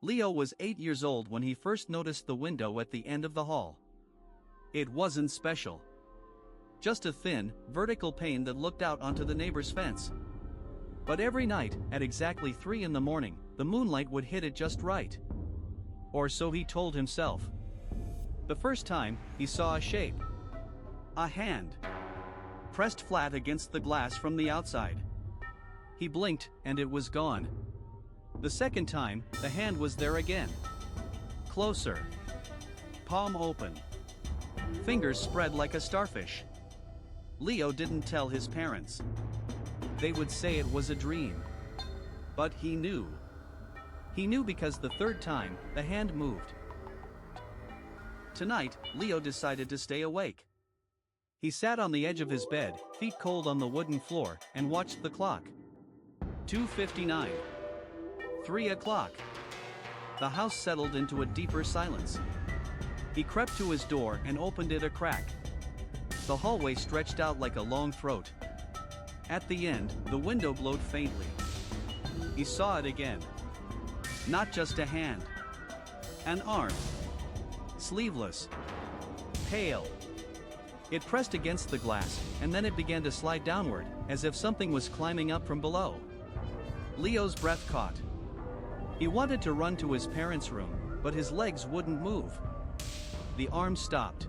Leo was 8 years old when he first noticed the window at the end of the hall. It wasn't special. Just a thin, vertical pane that looked out onto the neighbor's fence. But every night, at exactly 3 in the morning, the moonlight would hit it just right. Or so he told himself. The first time, he saw a shape. A hand. Pressed flat against the glass from the outside. He blinked, and it was gone. The second time, the hand was there again. Closer. Palm open. Fingers spread like a starfish. Leo didn't tell his parents. They would say it was a dream. But he knew. He knew because the third time, the hand moved. Tonight, Leo decided to stay awake. He sat on the edge of his bed, feet cold on the wooden floor, and watched the clock. 2:59. 3 o'clock. The house settled into a deeper silence. He crept to his door and opened it a crack. The hallway stretched out like a long throat. At the end, the window glowed faintly. He saw it again. Not just a hand. An arm. Sleeveless. Pale. It pressed against the glass, and then it began to slide downward, as if something was climbing up from below. Leo's breath caught. He wanted to run to his parents' room, but his legs wouldn't move. The arm stopped.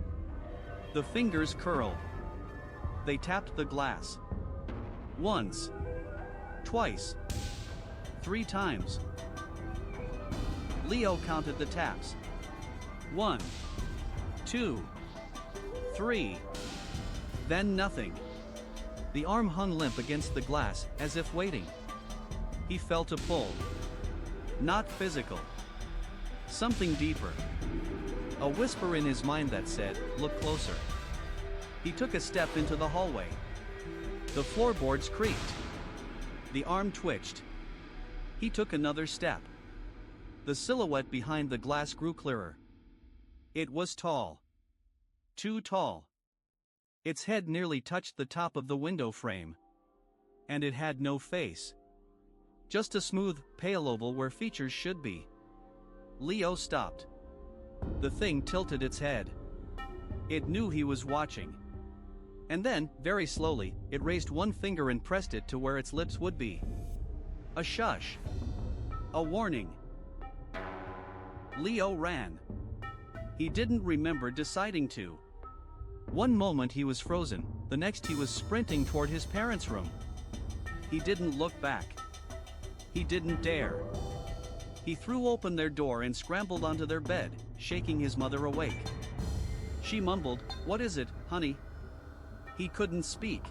The fingers curled. They tapped the glass. Once. Twice. 3 times. Leo counted the taps. 1, 2, 3. Then nothing. The arm hung limp against the glass, as if waiting. He felt a pull. Not physical. Something deeper. A whisper in his mind that said, "Look closer." He took a step into the hallway. The floorboards creaked. The arm twitched. He took another step. The silhouette behind the glass grew clearer. It was tall. Too tall. Its head nearly touched the top of the window frame. And it had no face. Just a smooth, pale oval where features should be. Leo stopped. The thing tilted its head. It knew he was watching. And then, very slowly, it raised one finger and pressed it to where its lips would be. A shush. A warning. Leo ran. He didn't remember deciding to. One moment he was frozen, the next he was sprinting toward his parents' room. He didn't look back. He didn't dare. He threw open their door and scrambled onto their bed, shaking his mother awake. She mumbled, "What is it, honey?" He couldn't speak.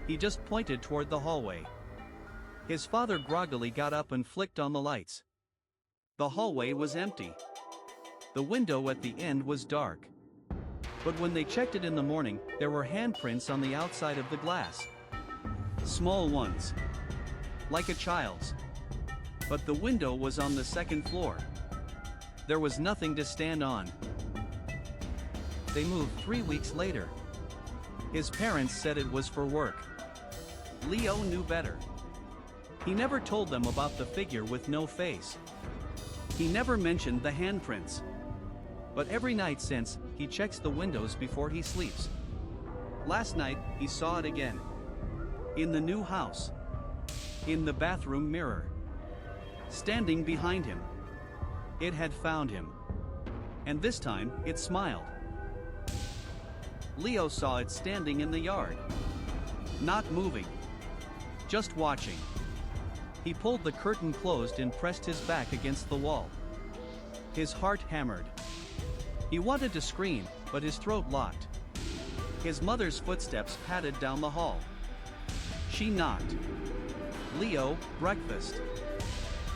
He just pointed toward the hallway. His father groggily got up and flicked on the lights. The hallway was empty. The window at the end was dark. But when they checked it in the morning, there were handprints on the outside of the glass. Small ones. Like a child's. But the window was on the second floor. There was nothing to stand on. They moved 3 weeks later. His parents said it was for work. Leo knew better. He never told them about the figure with no face. He never mentioned the handprints. But every night since, he checks the windows before he sleeps. Last night, he saw it again. In the new house. In the bathroom mirror. Standing behind him. It had found him. And this time, it smiled. Leo saw it standing in the yard. Not moving. Just watching. He pulled the curtain closed and pressed his back against the wall. His heart hammered. He wanted to scream, but his throat locked. His mother's footsteps padded down the hall. She knocked. "Leo, breakfast."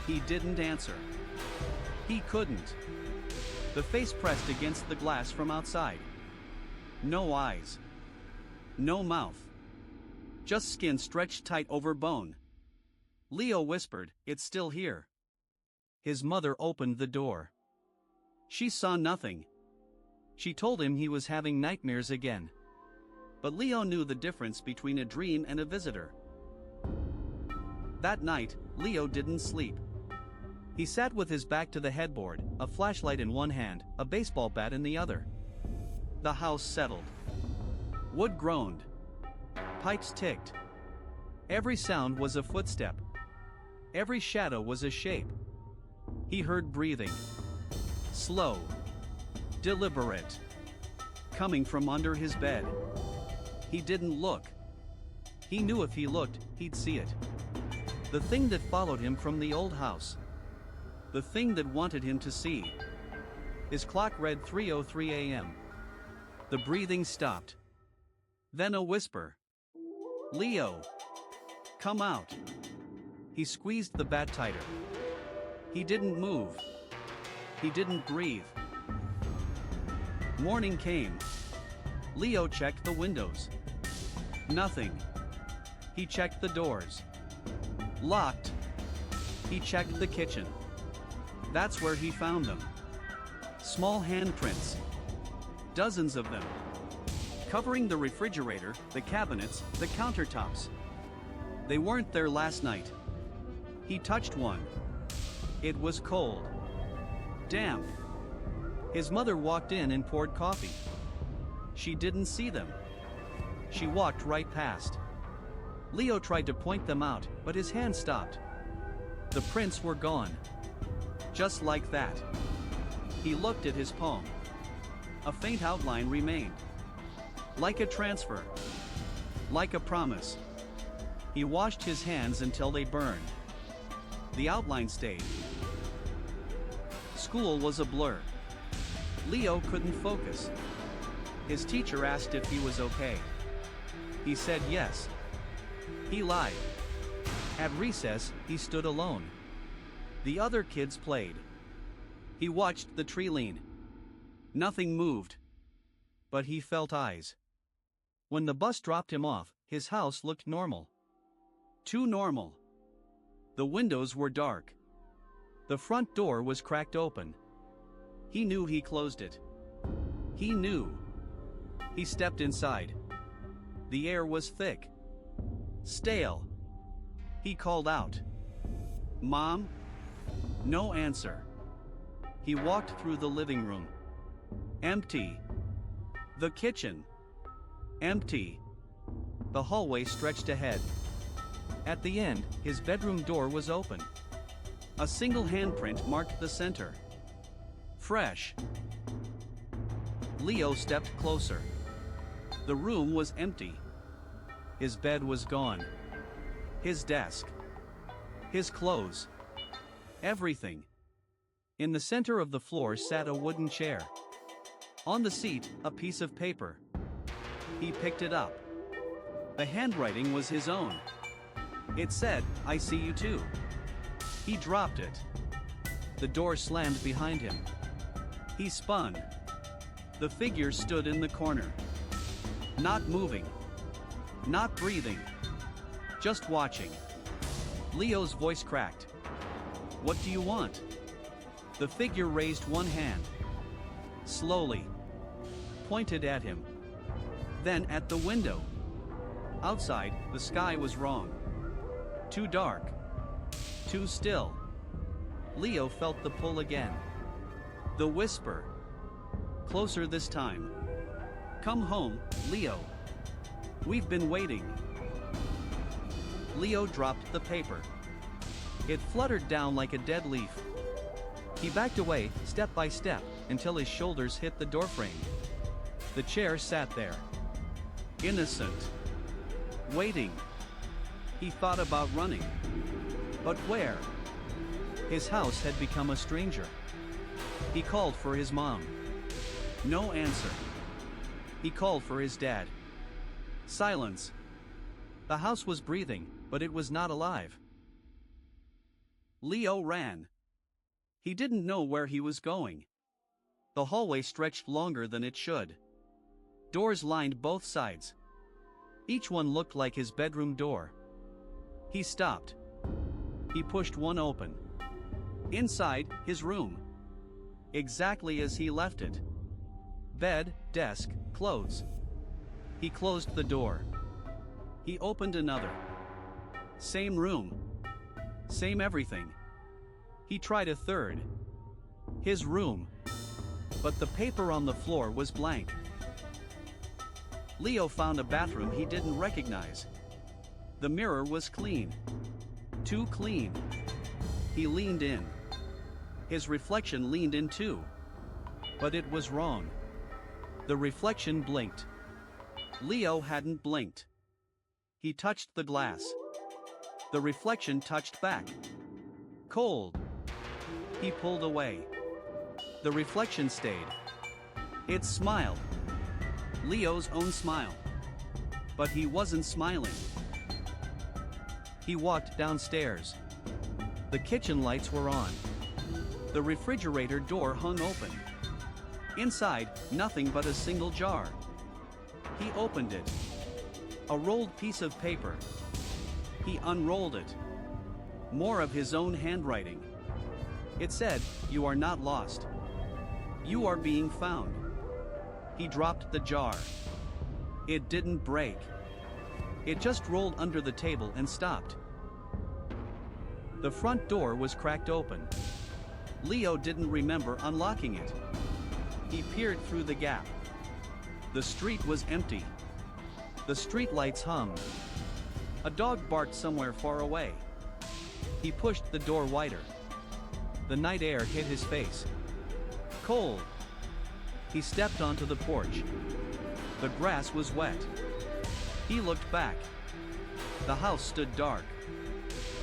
He didn't answer. He couldn't. The face pressed against the glass from outside. No eyes. No mouth. Just skin stretched tight over bone. Leo whispered, "It's still here." His mother opened the door. She saw nothing. She told him he was having nightmares again. But Leo knew the difference between a dream and a visitor. That night, Leo didn't sleep. He sat with his back to the headboard, a flashlight in one hand, a baseball bat in the other. The house settled. Wood groaned. Pipes ticked. Every sound was a footstep. Every shadow was a shape. He heard breathing. Slow. Deliberate. Coming from under his bed. He didn't look. He knew if he looked, he'd see it. The thing that followed him from the old house. The thing that wanted him to see. His clock read 3:03 a.m. The breathing stopped. Then a whisper. Leo! Come out! He squeezed the bat tighter. He didn't move. He didn't breathe. Morning came. Leo checked the windows. Nothing. He checked the doors. Locked. He checked the kitchen. That's where he found them. Small handprints. Dozens of them. Covering the refrigerator, the cabinets, the countertops. They weren't there last night. He touched one. It was cold. Damp. His mother walked in and poured coffee. She didn't see them. She walked right past. Leo tried to point them out, but his hand stopped. The prints were gone. Just like that. He looked at his palm. A faint outline remained. Like a transfer. Like a promise. He washed his hands until they burned. The outline stayed. School was a blur. Leo couldn't focus. His teacher asked if he was okay. He said yes. He lied. At recess, he stood alone. The other kids played. He watched the tree lean. Nothing moved. But he felt eyes. When the bus dropped him off, his house looked normal. Too normal. The windows were dark. The front door was cracked open. He knew he closed it. He knew. He stepped inside. The air was thick. Stale. He called out. Mom? No answer. He walked through the living room. Empty. The kitchen. Empty. The hallway stretched ahead. At the end, his bedroom door was open. A single handprint marked the center. Fresh. Leo stepped closer. The room was empty. His bed was gone. His desk. His clothes. Everything. In the center of the floor sat a wooden chair. On the seat, a piece of paper. He picked it up. The handwriting was his own. It said, "I see you too." He dropped it. The door slammed behind him. He spun. The figure stood in the corner. Not moving. Not breathing. Just watching. Leo's voice cracked. "What do you want?" The figure raised one hand. Slowly. Pointed at him. Then at the window. Outside, the sky was wrong. Too dark. Too still. Leo felt the pull again. The whisper. Closer this time. "Come home, Leo. We've been waiting." Leo dropped the paper. It fluttered down like a dead leaf. He backed away, step by step, until his shoulders hit the doorframe. The chair sat there. Innocent. Waiting. He thought about running. But where? His house had become a stranger. He called for his mom. No answer. He called for his dad. Silence. The house was breathing, but it was not alive. Leo ran. He didn't know where he was going. The hallway stretched longer than it should. Doors lined both sides. Each one looked like his bedroom door. He stopped. He pushed one open. Inside, his room. Exactly as he left it. Bed, desk, clothes. He closed the door. He opened another. Same room. Same everything. He tried a third. His room. But the paper on the floor was blank. Leo found a bathroom he didn't recognize. The mirror was clean. Too clean. He leaned in. His reflection leaned in too. But it was wrong. The reflection blinked. Leo hadn't blinked. He touched the glass. The reflection touched back. Cold. He pulled away. The reflection stayed. It smiled. Leo's own smile. But he wasn't smiling. He walked downstairs. The kitchen lights were on. The refrigerator door hung open. Inside, nothing but a single jar. He opened it. A rolled piece of paper. He unrolled it. More of his own handwriting. It said, "You are not lost. You are being found." He dropped the jar. It didn't break. It just rolled under the table and stopped. The front door was cracked open. Leo didn't remember unlocking it. He peered through the gap. The street was empty. The street lights hummed. A dog barked somewhere far away. He pushed the door wider. The night air hit his face. Cold. He stepped onto the porch. The grass was wet. He looked back. The house stood dark.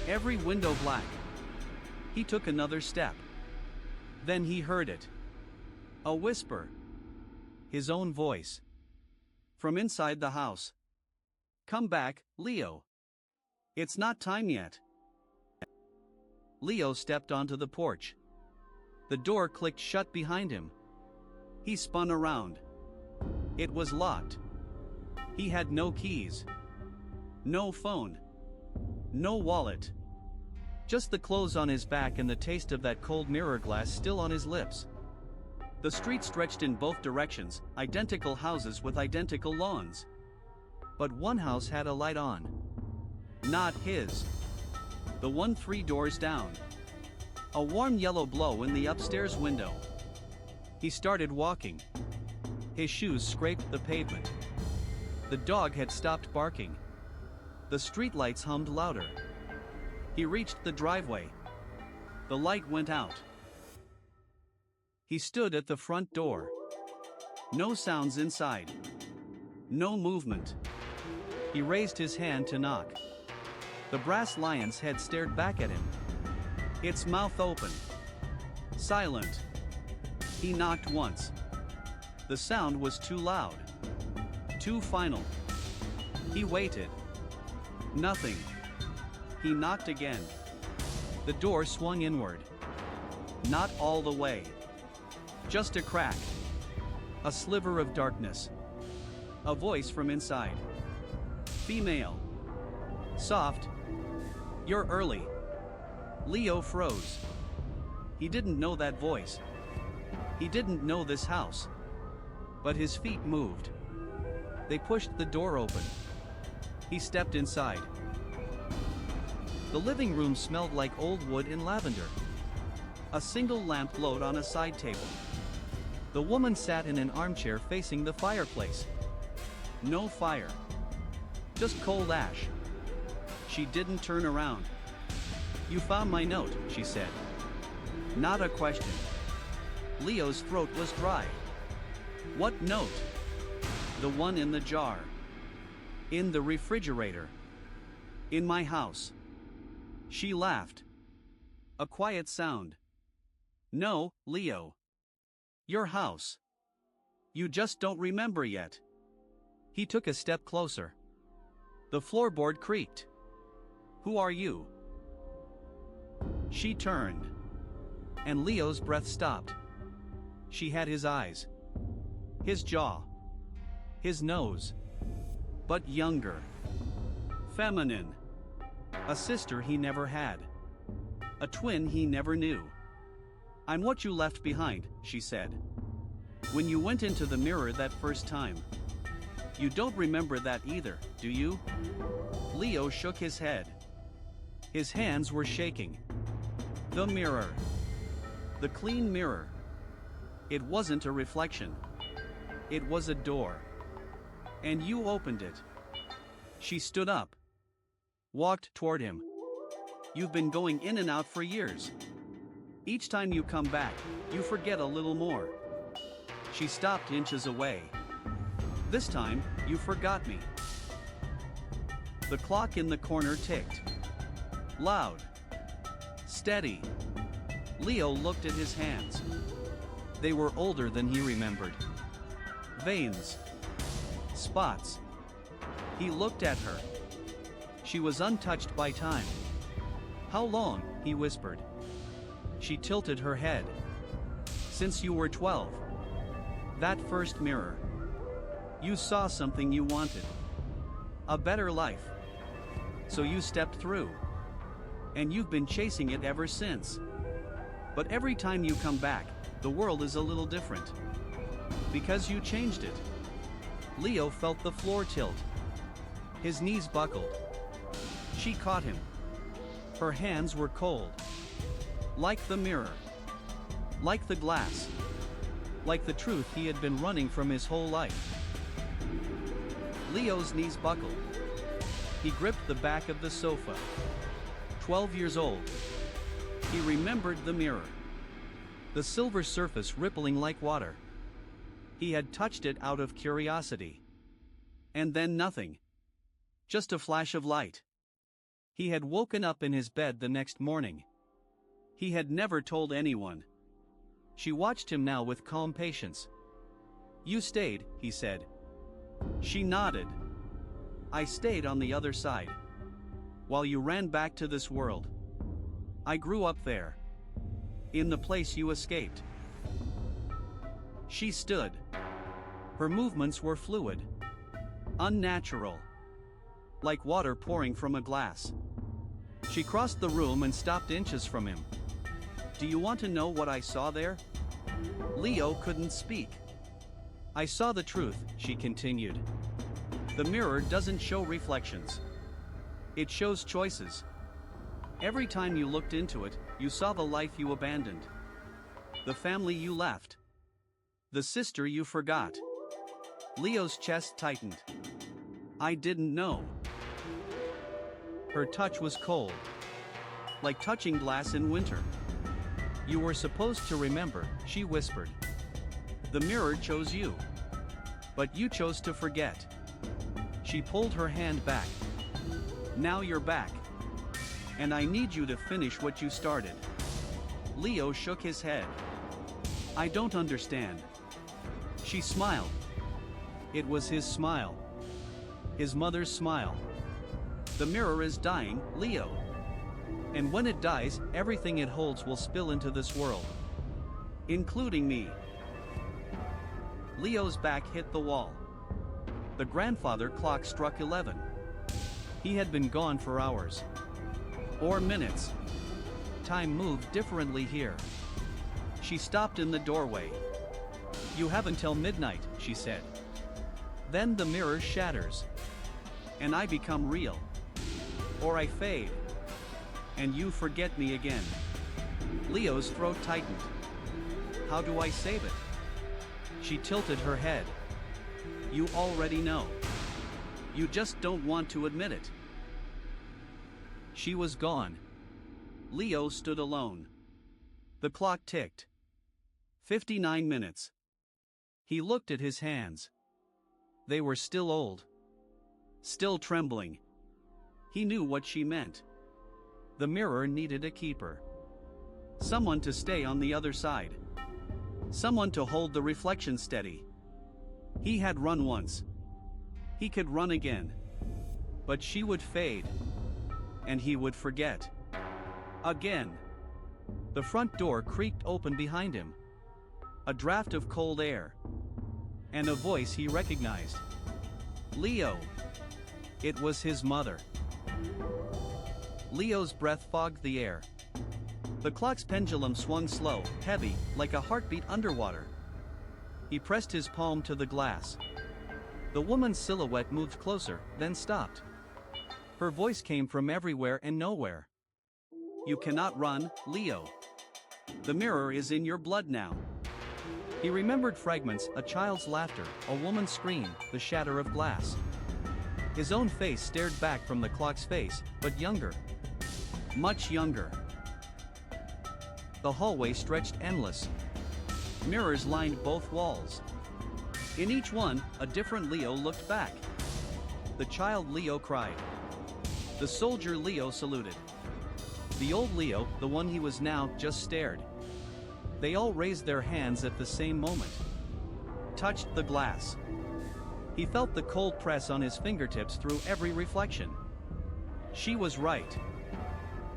Every window black. He took another step. Then he heard it. A whisper. His own voice. From inside the house. "Come back, Leo. It's not time yet." Leo stepped onto the porch. The door clicked shut behind him. He spun around. It was locked. He had no keys. No phone. No wallet. Just the clothes on his back and the taste of that cold mirror glass still on his lips. The street stretched in both directions, identical houses with identical lawns. But one house had a light on. Not his. The one 3 doors down. A warm yellow glow in the upstairs window. He started walking. His shoes scraped the pavement. The dog had stopped barking. The streetlights hummed louder. He reached the driveway. The light went out. He stood at the front door. No sounds inside. No movement. He raised his hand to knock. The brass lion's head stared back at him. Its mouth open. Silent. He knocked once. The sound was too loud. Too final. He waited. Nothing. He knocked again. The door swung inward. Not all the way. Just a crack. A sliver of darkness. A voice from inside. Female. Soft. "You're early." Leo froze. He didn't know that voice. He didn't know this house. But his feet moved. They pushed the door open. He stepped inside. The living room smelled like old wood and lavender. A single lamp glowed on a side table. The woman sat in an armchair facing the fireplace. No fire. Just cold ash. She didn't turn around. "You found my note," she said. Not a question. Leo's throat was dry. "What note?" "The one in the jar. In the refrigerator. In my house." She laughed. A quiet sound. "No, Leo. Your house. You just don't remember yet." He took a step closer. The floorboard creaked. "Who are you?" She turned. And Leo's breath stopped. She had his eyes. His jaw. His nose. But younger. Feminine. A sister he never had. A twin he never knew. "I'm what you left behind," she said. "When you went into the mirror that first time. You don't remember that either, do you?" Leo shook his head. His hands were shaking. The mirror. The clean mirror. It wasn't a reflection. It was a door. And you opened it. She stood up. Walked toward him. You've been going in and out for years. Each time you come back, you forget a little more. She stopped inches away. This time, you forgot me. The clock in the corner ticked. Loud. Steady. Leo looked at his hands. They were older than he remembered. Veins. Spots. He looked at her. She was untouched by time. How long? He whispered. She tilted her head. Since you were 12. That first mirror. You saw something you wanted. A better life. So you stepped through. And you've been chasing it ever since. But every time you come back, the world is a little different. Because you changed it. Leo felt the floor tilt. His knees buckled. She caught him. Her hands were cold. Like the mirror. Like the glass. Like the truth he had been running from his whole life. Leo's knees buckled. He gripped the back of the sofa. 12 years old. He remembered the mirror. The silver surface rippling like water. He had touched it out of curiosity. And then nothing. Just a flash of light. He had woken up in his bed the next morning. He had never told anyone. She watched him now with calm patience. You stayed, he said. She nodded. I stayed on the other side. While you ran back to this world. I grew up there. In the place you escaped. She stood. Her movements were fluid. Unnatural. Like water pouring from a glass. She crossed the room and stopped inches from him. Do you want to know what I saw there? Leo couldn't speak. I saw the truth, she continued. The mirror doesn't show reflections. It shows choices. Every time you looked into it, you saw the life you abandoned. The family you left. The sister you forgot. Leo's chest tightened. I didn't know. Her touch was cold. Like touching glass in winter. You were supposed to remember, she whispered. The mirror chose you. But you chose to forget. She pulled her hand back. Now you're back. And I need you to finish what you started. Leo shook his head. I don't understand. She smiled. It was his smile. His mother's smile. The mirror is dying, Leo. And when it dies, everything it holds will spill into this world. Including me. Leo's back hit the wall. The grandfather clock struck 11. He had been gone for hours. Or minutes. Time moved differently here. She stopped in the doorway. You have until midnight, she said. Then the mirror shatters. And I become real. Or I fade. And you forget me again. Leo's throat tightened. How do I save it? She tilted her head. You already know. You just don't want to admit it. She was gone. Leo stood alone. The clock ticked. 59 minutes. He looked at his hands. They were still old. Still trembling. He knew what she meant. The mirror needed a keeper. Someone to stay on the other side. Someone to hold the reflection steady. He had run once. He could run again. But she would fade. And he would forget. Again. The front door creaked open behind him. A draft of cold air. And a voice he recognized. Leo. It was his mother. Leo's breath fogged the air. The clock's pendulum swung slow, heavy, like a heartbeat underwater. He pressed his palm to the glass. The woman's silhouette moved closer, then stopped. Her voice came from everywhere and nowhere. You cannot run, Leo. The mirror is in your blood now. He remembered fragments, a child's laughter, a woman's scream, the shatter of glass. His own face stared back from the clock's face, but younger. Much younger. The hallway stretched endless. Mirrors lined both walls. In each one, a different Leo looked back. The child Leo cried. The soldier Leo saluted. The old Leo, the one he was now, just stared. They all raised their hands at the same moment. Touched the glass. He felt the cold press on his fingertips through every reflection. She was right.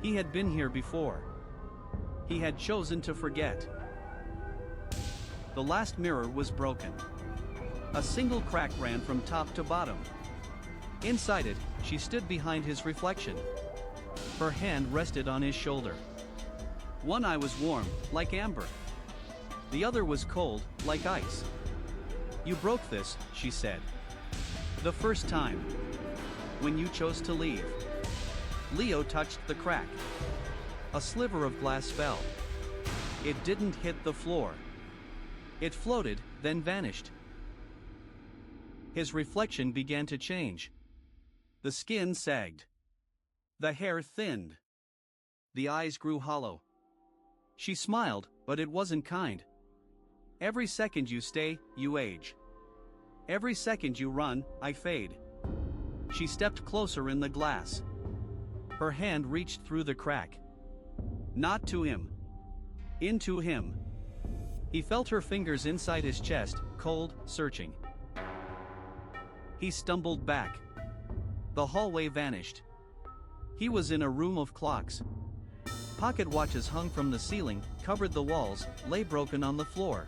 He had been here before. He had chosen to forget. The last mirror was broken. A single crack ran from top to bottom. Inside it, she stood behind his reflection. Her hand rested on his shoulder. One eye was warm, like amber. The other was cold, like ice. You broke this, she said. The first time. When you chose to leave. Leo touched the crack. A sliver of glass fell. It didn't hit the floor. It floated, then vanished. His reflection began to change. The skin sagged. The hair thinned. The eyes grew hollow. She smiled, but it wasn't kind. Every second you stay, you age. Every second you run, I fade. She stepped closer in the glass. Her hand reached through the crack. Not to him. Into him. He felt her fingers inside his chest, cold, searching. He stumbled back. The hallway vanished. He was in a room of clocks. Pocket watches hung from the ceiling, covered the walls, lay broken on the floor.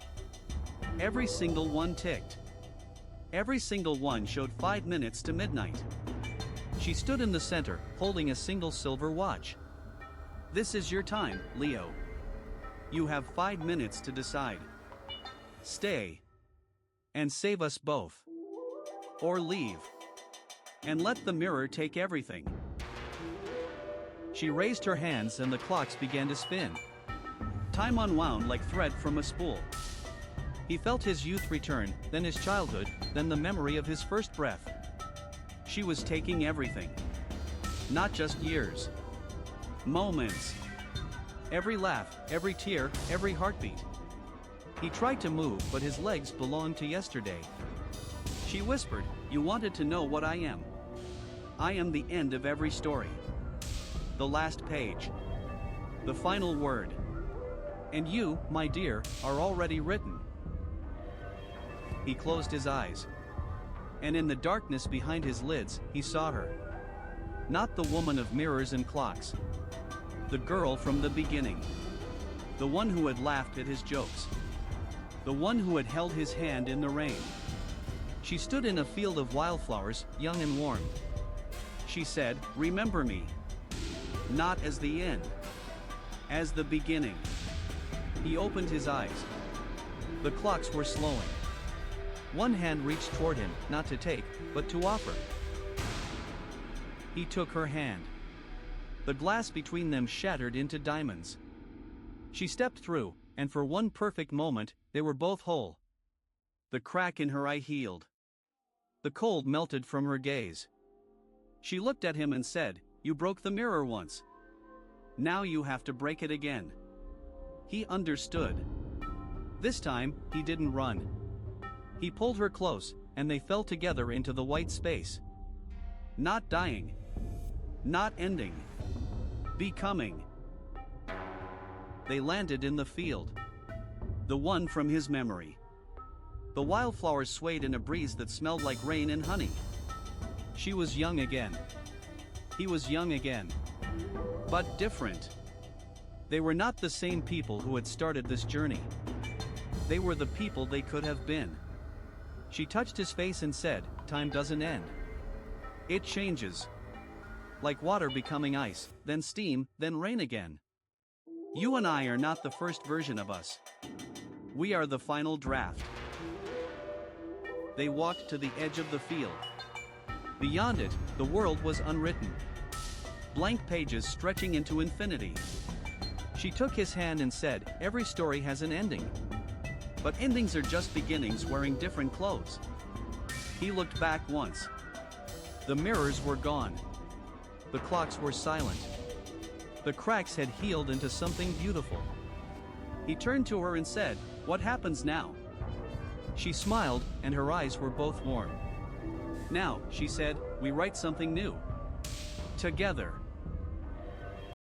Every single one ticked. Every single one showed 5 minutes to midnight. She stood in the center, holding a single silver watch. This is your time, Leo. You have 5 minutes to decide. Stay. And save us both. Or leave. And let the mirror take everything. She raised her hands and the clocks began to spin. Time unwound like thread from a spool. He felt his youth return, then his childhood, then the memory of his first breath. She was taking everything. Not just years. Moments. Every laugh, every tear, every heartbeat. He tried to move, but his legs belonged to yesterday. She whispered, "You wanted to know what I am. I am the end of every story. The last page. The final word. And you, my dear, are already written." He closed his eyes. And in the darkness behind his lids, he saw her. Not the woman of mirrors and clocks. The girl from the beginning. The one who had laughed at his jokes. The one who had held his hand in the rain. She stood in a field of wildflowers, young and warm. She said, "Remember me. Not as the end. As the beginning." He opened his eyes. The clocks were slowing. One hand reached toward him, not to take, but to offer. He took her hand. The glass between them shattered into diamonds. She stepped through, and for one perfect moment, they were both whole. The crack in her eye healed. The cold melted from her gaze. She looked at him and said, "You broke the mirror once. Now you have to break it again." He understood. This time, he didn't run. He pulled her close, and they fell together into the white space. Not dying. Not ending. Becoming. They landed in the field. The one from his memory. The wildflowers swayed in a breeze that smelled like rain and honey. She was young again. He was young again. But different. They were not the same people who had started this journey. They were the people they could have been. She touched his face and said, "Time doesn't end. It changes. Like water becoming ice, then steam, then rain again. You and I are not the first version of us. We are the final draft." They walked to the edge of the field. Beyond it, the world was unwritten. blank pages stretching into infinity. She took his hand and said, "Every story has an ending. But endings are just beginnings wearing different clothes." He looked back once. The mirrors were gone. The clocks were silent. The cracks had healed into something beautiful. He turned to her and said, "What happens now?" She smiled, and her eyes were both warm. "Now," she said, "we write something new. Together."